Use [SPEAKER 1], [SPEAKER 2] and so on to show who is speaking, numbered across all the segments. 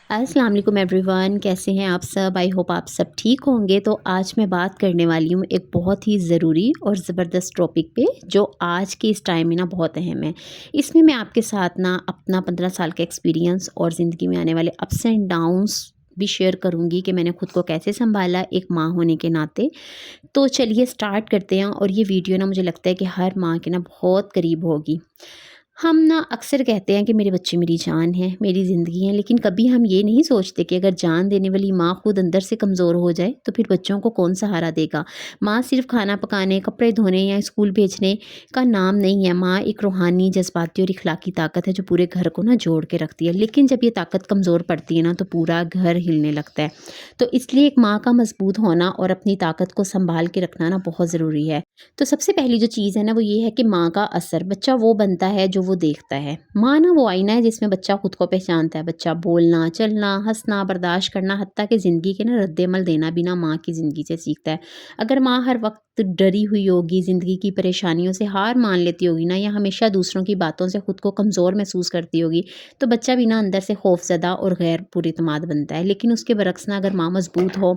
[SPEAKER 1] अस्सलाम वालेकुम एवरीवन, कैसे हैं आप सब। आई होप आप सब ठीक होंगे। तो आज मैं बात करने वाली हूँ एक बहुत ही ज़रूरी और ज़बरदस्त टॉपिक पे जो आज के इस टाइम में ना बहुत अहम है। इसमें मैं आपके साथ ना अपना 15 साल का एक्सपीरियंस और ज़िंदगी में आने वाले अप्स एंड डाउन्स भी शेयर करूँगी कि मैंने खुद को कैसे संभाला एक माँ होने के नाते। तो चलिए स्टार्ट करते हैं। और ये वीडियो ना मुझे लगता है कि हर माँ के ना बहुत करीब होगी। हम ना अक्सर कहते हैं कि मेरे बच्चे मेरी जान है, मेरी ज़िंदगी है, लेकिन कभी हम ये नहीं सोचते कि अगर जान देने वाली माँ खुद अंदर से कमज़ोर हो जाए तो फिर बच्चों को कौन सहारा देगा। माँ सिर्फ खाना पकाने, कपड़े धोने या स्कूल भेजने का नाम नहीं है। माँ एक रूहानी, जज्बाती और इखलाकी ताकत है जो पूरे घर को ना जोड़ के रखती है। लेकिन जब ये ताकत कमज़ोर पड़ती है ना तो पूरा घर हिलने लगता है। तो इसलिए एक माँ का मजबूत होना और अपनी ताकत को संभाल के रखना ना बहुत ज़रूरी है। तो सबसे पहली जो चीज़ है ना वो ये है कि माँ का असर। बच्चा वो बनता है जो वो देखता है। माँ ना वो आईना है जिसमें बच्चा खुद को पहचानता है। बच्चा बोलना, चलना, हंसना, बर्दाश्त करना, हत्ता कि ज़िंदगी के ना रद्द-ए-अमल देना भी ना माँ की ज़िंदगी से सीखता है। अगर माँ हर वक्त डरी हुई होगी, ज़िंदगी की परेशानियों से हार मान लेती होगी ना, या हमेशा दूसरों की बातों से खुद को कमज़ोर महसूस करती होगी, तो बच्चा भी ना अंदर से खौफज़दा और गैर पुरएतमाद बनता है। लेकिन उसके बरक्स ना अगर माँ मजबूत हो,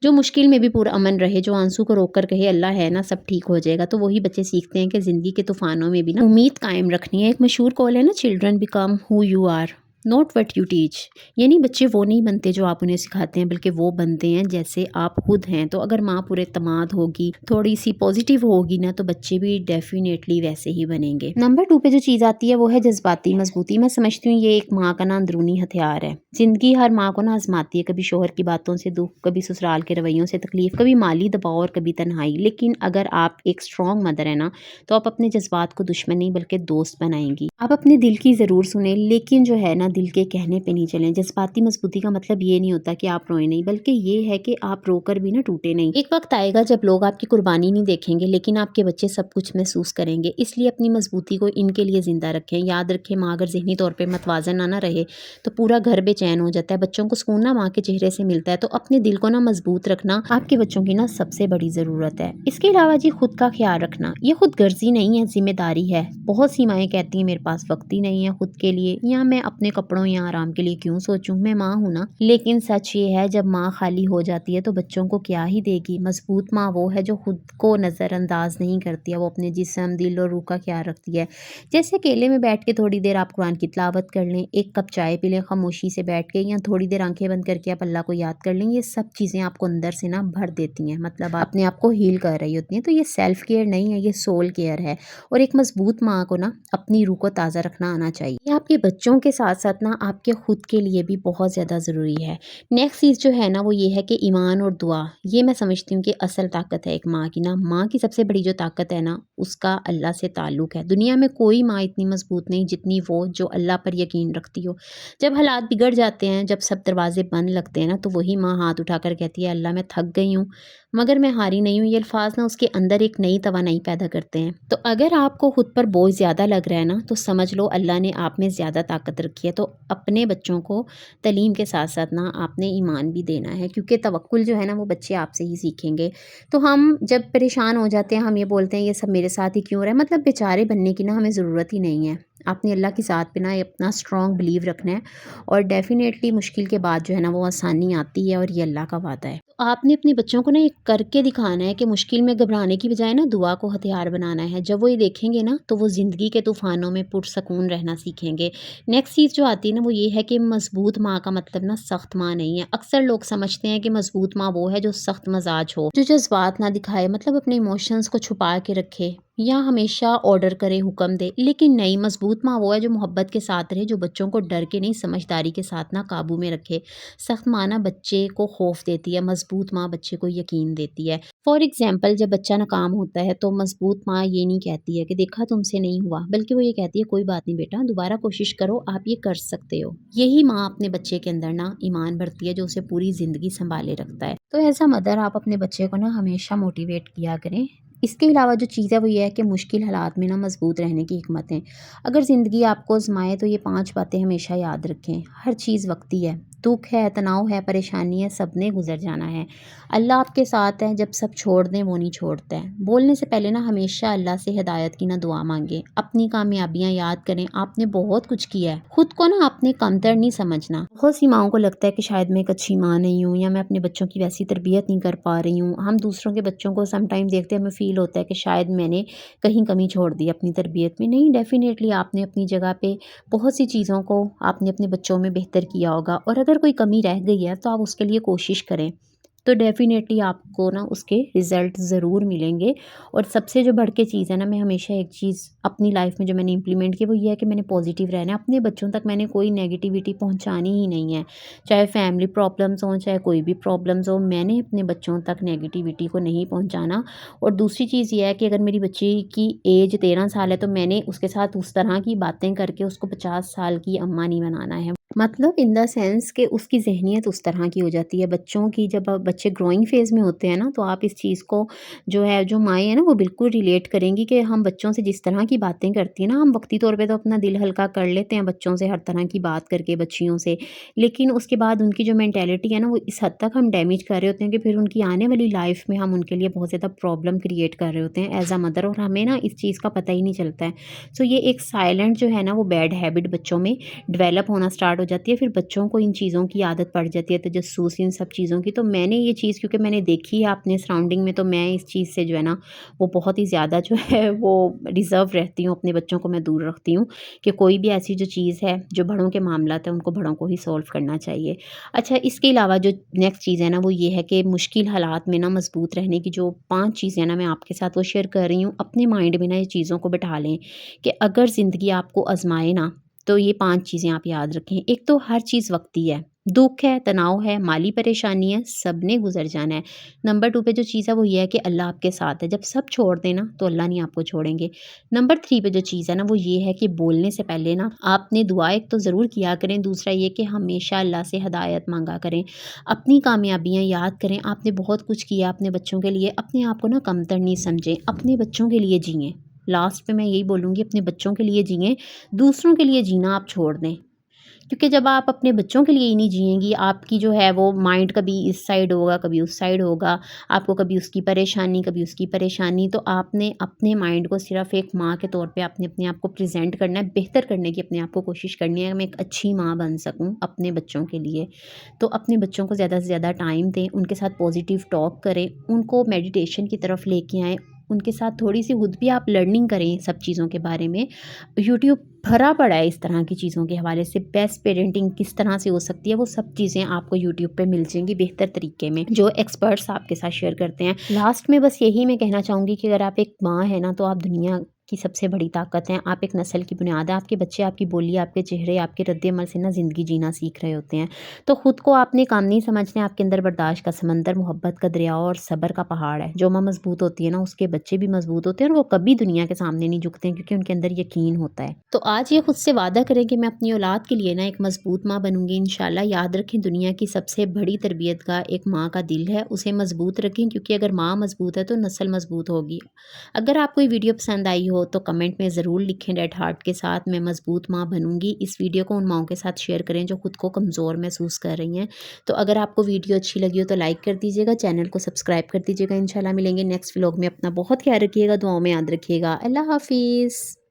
[SPEAKER 1] जो मुश्किल में भी पुरअमन रहे, जो आंसू को रोक कर कहे अल्लाह है ना, सब ठीक हो जाएगा, तो वही बच्चे सीखते हैं कि ज़िंदगी के तूफ़ानों में भी ना उम्मीद कायम रखनी है। एक मशहूर कॉल है ना, children become who you are not what you teach. यानी बच्चे वो नहीं बनते जो आप उन्हें सिखाते हैं, बल्कि वो बनते हैं जैसे आप खुद हैं। तो अगर माँ पुरएतमाद होगी, थोड़ी सी पॉजिटिव होगी ना, तो बच्चे भी डेफिनेटली वैसे ही बनेंगे। नंबर 2 पे जो चीज़ आती है वो है जज्बाती मजबूती। मैं समझती हूँ ये एक माँ का ना अंदरूनी हथियार है। ज़िंदगी हर माँ को ना आजमाती है, कभी शोहर की बातों से दुख, कभी ससुराल के रवैयों से तकलीफ, कभी माली दबाव और कभी तन्हाई। लेकिन अगर आप एक स्ट्रॉन्ग मदर है ना, तो आप अपने जज्बात को दुश्मन नहीं बल्कि दोस्त बनाएंगी। आप अपने दिल की ज़रूर सुने, लेकिन जो है ना दिल के कहने पे नहीं चलें। जज्बाती मजबूती का मतलब ये नहीं होता कि आप रोए नहीं, बल्कि ये है कि आप रोकर भी ना टूटे नहीं। एक वक्त आएगा जब लोग आपकी कुर्बानी नहीं देखेंगे, लेकिन आपके बच्चे सब कुछ महसूस करेंगे। इसलिए अपनी मजबूती को इनके लिए जिंदा रखें। याद रखें, माँ अगर ज़हनी तौर पर मतवाजन ना रहे तो पूरा घर बेचैन हो जाता है। बच्चों को सुकून ना माँ के चेहरे से मिलता है। तो अपने दिल को ना मजबूत रखना आपके बच्चों की ना सबसे बड़ी ज़रूरत है। इसके अलावा जी खुद का ख्याल रखना, ये खुद गर्जी नहीं है, जिम्मेदारी है। बहुत सी माएँ कहती हैं मेरे पास वक्त ही नहीं है खुद के लिए, या मैं अपने कपड़ों या आराम के लिए क्यों सोचूं, मैं माँ हूं ना। लेकिन सच ये है, जब माँ खाली हो जाती है तो बच्चों को क्या ही देगी। मजबूत माँ वो है जो खुद को नज़रअंदाज नहीं करती है, वो अपने जिस्म, दिल और रूह का ख्याल रखती है। जैसे अकेले में बैठ के थोड़ी देर आप कुरान की तिलावत कर लें, एक कप चाय पी लें खामोशी से बैठ के, या थोड़ी देर आंखें बंद करके आप अल्लाह को याद कर लें। ये सब चीज़ें आपको अंदर से ना भर देती हैं, मतलब आप अपने आप को हील कर रही होती हैं। तो ये सेल्फ केयर नहीं है, ये सोल केयर है। और एक मजबूत माँ को ना अपनी रूह को ताज़ा रखना आना चाहिए। ये आपके बच्चों के साथ साथ ना आपके खुद के लिए भी बहुत ज़्यादा ज़रूरी है। नेक्स्ट चीज़ जो है ना वो ये है कि ईमान और दुआ। ये मैं समझती हूँ कि असल ताकत है एक माँ की ना। माँ की सबसे बड़ी जो ताकत है ना, उसका अल्लाह से ताल्लुक़ है। दुनिया में कोई माँ इतनी मजबूत नहीं जितनी वो जो अल्लाह पर यकीन रखती हो। जब हालात बिगड़ जाते हैं, जब सब दरवाजे बंद लगते हैं ना, तो वही माँ हाथ उठाकर कहती है अल्लाह मैं थक गई हूँ मगर मैं हारी नहीं हूँ। ये अल्फाज ना उसके अंदर एक नई तवानाई पैदा करते हैं। तो अगर आपको खुद पर बोझ ज़्यादा लग रहा है ना, तो समझ लो अल्लाह ने आप में ज़्यादा ताकत रखी है। तो अपने बच्चों को तालीम के साथ साथ ना आपने ईमान भी देना है, क्योंकि तवक्कुल जो है ना वो बच्चे आपसे ही सीखेंगे। तो हम जब परेशान हो जाते हैं, हम ये बोलते हैं ये सब मेरे साथ ही क्यों हो रहा है, मतलब बेचारे बनने की ना हमें ज़रूरत ही नहीं है। आपने अल्लाह की ज़ात पे ना अपना स्ट्रॉन्ग बिलीव रखना है, और डेफिनेटली मुश्किल के बाद जो है ना वो आसानी आती है, और ये अल्लाह का वादा है। तो आपने अपने बच्चों को ना ये करके दिखाना है कि मुश्किल में घबराने की बजाय ना दुआ को हथियार बनाना है। जब वो ये देखेंगे ना तो वो ज़िंदगी के तूफ़ानों में पुरसकून रहना सीखेंगे। नेक्स्ट चीज़ जो आती है ना वो ये है कि मजबूत माँ का मतलब ना सख्त माँ नहीं है। अक्सर लोग समझते हैं कि मजबूत माँ वो है जो सख्त मजाज हो, जो जज्बात ना दिखाए, मतलब अपने इमोशंस को छुपा के रखे या हमेशा ऑर्डर करे, हुक्म दे। लेकिन नहीं, मजबूत माँ वो है जो मोहब्बत के साथ रहे, जो बच्चों को डर के नहीं समझदारी के साथ ना काबू में रखे। सख्त माँ ना बच्चे को खौफ देती है, मजबूत माँ बच्चे को यकीन देती है। फॉर एग्जाम्पल, जब बच्चा नाकाम होता है तो मजबूत माँ ये नहीं कहती है कि देखा तुमसे नहीं हुआ, बल्कि वो ये कहती है कोई बात नहीं बेटा, दोबारा कोशिश करो, आप ये कर सकते हो। यही माँ अपने बच्चे के अंदर ना ईमान भरती है, जो उसे पूरी जिंदगी संभाले रखता है। तो एज अ मदर आप अपने बच्चे को ना हमेशा मोटिवेट किया करें। इसके अलावा जो चीज़ है वो ये है कि मुश्किल हालात में ना मजबूत रहने की हिकमत है। अगर ज़िंदगी आपको आजमाए तो ये 5 बातें हमेशा याद रखें। हर चीज़ वक्ती है, دکھ ہے، تناؤ ہے، پریشانی ہے، سب نے گزر جانا ہے۔ اللہ آپ کے ساتھ ہے، جب سب چھوڑ دیں وہ نہیں چھوڑتا ہے۔ بولنے سے پہلے نا ہمیشہ اللہ سے ہدایت کی نا دعا مانگیں، اپنی کامیابیاں یاد کریں، آپ نے بہت کچھ کیا ہے، خود کو نا اپنے کمتر نہیں سمجھنا۔ بہت سی ماؤں کو لگتا ہے کہ شاید میں ایک اچھی ماں نہیں ہوں، یا میں اپنے بچوں کی ویسی تربیت نہیں کر پا رہی ہوں۔ ہم دوسروں کے بچوں کو سم ٹائم دیکھتے ہیں، ہمیں فیل ہوتا ہے کہ شاید میں نے کہیں کمی چھوڑ دی اپنی تربیت میں۔ نہیں، ڈیفینیٹلی آپ نے اپنی جگہ پہ بہت سی چیزوں کو آپ نے اپنے بچوں میں بہتر کیا ہوگا، اور اگر کوئی کمی رہ گئی ہے تو آپ اس کے لیے کوشش کریں، تو ڈیفینیٹلی آپ کو نا اس کے رزلٹ ضرور ملیں گے۔ اور سب سے جو بڑھ کے چیز ہے نا، میں ہمیشہ ایک چیز اپنی لائف میں جو میں نے امپلیمنٹ کی وہ یہ ہے کہ میں نے پازیٹیو رہنا ہے۔ اپنے بچوں تک میں نے کوئی نیگیٹیوٹی پہنچانی ہی نہیں ہے، چاہے فیملی پرابلمس ہوں، چاہے کوئی بھی پرابلمس ہوں، میں نے اپنے بچوں تک نیگیٹیوٹی کو نہیں پہنچانا۔ اور دوسری چیز یہ ہے کہ اگر میری بچی کی ایج 13 سال ہے تو میں نے اس کے ساتھ اس طرح کی باتیں کر کے اس کو 50 سال کی اماں نہیں بنانا ہے، مطلب ان دا سینس کہ اس کی ذہنیت اس طرح کی ہو جاتی ہے بچوں کی۔ جب بچے گروئنگ فیز میں ہوتے ہیں نا، تو آپ اس چیز کو جو ہے، جو مائیں ہیں نا، وہ بالکل ریلیٹ کریں گی کہ ہم بچوں سے جس طرح کی باتیں کرتی ہیں نا، ہم وقتی طور پہ تو اپنا دل ہلکا کر لیتے ہیں بچوں سے ہر طرح کی بات کر کے، بچیوں سے، لیکن اس کے بعد ان کی جو مینٹیلٹی ہے نا، وہ اس حد تک ہم ڈیمیج کر رہے ہوتے ہیں کہ پھر ان کی آنے والی لائف میں ہم ان کے لیے بہت زیادہ پرابلم کریٹ کر رہے ہوتے ہیں ایز اے مدر، اور ہمیں نا اس چیز کا پتہ ہی نہیں چلتا ہے۔ سو یہ ایک سائلنٹ جو ہے نا، وہ بیڈ ہیبٹ بچوں میں ڈیولپ ہونا سٹارٹ ہو جاتی ہے، پھر بچوں کو ان چیزوں کی عادت پڑ جاتی ہے، تجسس، ان سب چیزوں کی۔ تو میں نے یہ چیز کیونکہ میں نے دیکھی ہے اپنے سراؤنڈنگ میں، تو میں اس چیز سے جو ہے نا وہ بہت ہی زیادہ جو ہے وہ ریزرو رہتی ہوں، اپنے بچوں کو میں دور رکھتی ہوں کہ کوئی بھی ایسی جو چیز ہے، جو بڑوں کے معاملات ہیں، ان کو بڑوں کو ہی سولو کرنا چاہیے۔ اچھا، اس کے علاوہ جو نیکسٹ چیز ہے نا، وہ یہ ہے کہ مشکل حالات میں نا مضبوط رہنے کی جو 5 چیزیں نا میں آپ کے ساتھ وہ شیئر کر رہی ہوں، اپنے مائنڈ میں نا یہ چیزوں کو بٹھا لیں کہ اگر زندگی آپ کو آزمائے نا، تو یہ 5 چیزیں آپ یاد رکھیں۔ ایک تو ہر چیز وقتی ہے، دکھ ہے، تناؤ ہے، مالی پریشانی ہے، سب نے گزر جانا ہے۔ نمبر 2 پہ جو چیز ہے وہ یہ ہے کہ اللہ آپ کے ساتھ ہے، جب سب چھوڑ دیں نا تو اللہ نہیں آپ کو چھوڑیں گے۔ نمبر 3 پہ جو چیز ہے نا وہ یہ ہے کہ بولنے سے پہلے نا آپ نے دعا ایک تو ضرور کیا کریں، دوسرا یہ کہ ہمیشہ اللہ سے ہدایت مانگا کریں، اپنی کامیابیاں یاد کریں، آپ نے بہت کچھ کیا اپنے بچوں کے لیے، اپنے آپ کو نا کمتر نہیں سمجھیں، اپنے بچوں کے لیے جئیں۔ لاسٹ پہ میں یہی بولوں گی، اپنے بچوں کے لیے جئیں، دوسروں کے لیے جینا آپ چھوڑ دیں، کیونکہ جب آپ اپنے بچوں کے لیے ہی نہیں جئیں گی، آپ کی جو ہے وہ مائنڈ کبھی اس سائڈ ہوگا، کبھی اس سائڈ ہوگا، آپ کو کبھی اس کی پریشانی، کبھی اس کی پریشانی، تو آپ نے اپنے مائنڈ کو صرف ایک ماں کے طور پہ آپ نے اپنے آپ کو پریزنٹ کرنا ہے، بہتر کرنے کی اپنے آپ کو کوشش کرنی ہے، میں ایک اچھی ماں بن سکوں اپنے بچوں کے لیے۔ تو اپنے بچوں کو زیادہ سے زیادہ ٹائم دیں، ان کے ساتھ پازیٹیو ٹاک کریں، ان کو میڈیٹیشن کی طرف لے کے آئیں، ان کے ساتھ تھوڑی سی خود بھی آپ لرننگ کریں سب چیزوں کے بارے میں۔ یوٹیوب بھرا پڑا ہے اس طرح کی چیزوں کے حوالے سے، بیسٹ پیرنٹنگ کس طرح سے ہو سکتی ہے، وہ سب چیزیں آپ کو یوٹیوب پہ مل جائیں گی بہتر طریقے میں، جو ایکسپرٹس آپ کے ساتھ شیئر کرتے ہیں۔ لاسٹ میں بس یہی میں کہنا چاہوں گی کہ اگر آپ ایک ماں ہیں نا، تو آپ دنیا کی سب سے بڑی طاقت ہیں، آپ ایک نسل کی بنیاد ہے، آپ کے بچے آپ کی بولی، آپ کے چہرے، آپ کے رد عمل سے نا زندگی جینا سیکھ رہے ہوتے ہیں۔ تو خود کو آپ نے کام نہیں سمجھنا ہے، آپ کے اندر برداشت کا سمندر، محبت کا دریا اور صبر کا پہاڑ ہے۔ جو ماں مضبوط ہوتی ہے نا، اس کے بچے بھی مضبوط ہوتے ہیں، اور وہ کبھی دنیا کے سامنے نہیں جھکتے ہیں، کیونکہ ان کے اندر یقین ہوتا ہے۔ تو آج یہ خود سے وعدہ کریں کہ میں اپنی اولاد کے لیے نا ایک مضبوط ماں بنوں گی انشاءاللہ۔ یاد رکھیں، دنیا کی سب سے بڑی تربیت کا ایک ماں کا دل ہے، اسے مضبوط رکھیں، کیونکہ اگر ماں مضبوط ہے تو نسل مضبوط ہوگی۔ اگر آپ کو یہ ویڈیو پسند آئی ہو تو کمنٹ میں ضرور لکھیں ریڈ ہارٹ کے ساتھ، میں مضبوط ماں بنوں گی۔ اس ویڈیو کو ان ماؤں کے ساتھ شیئر کریں جو خود کو کمزور محسوس کر رہی ہیں۔ تو اگر آپ کو ویڈیو اچھی لگی ہو تو لائک کر دیجیے گا، چینل کو سبسکرائب کر دیجیے گا۔ انشاءاللہ ملیں گے نیکسٹ ولاگ میں، اپنا بہت خیال رکھیے گا، دعاؤں میں یاد رکھیے گا۔ اللہ حافظ۔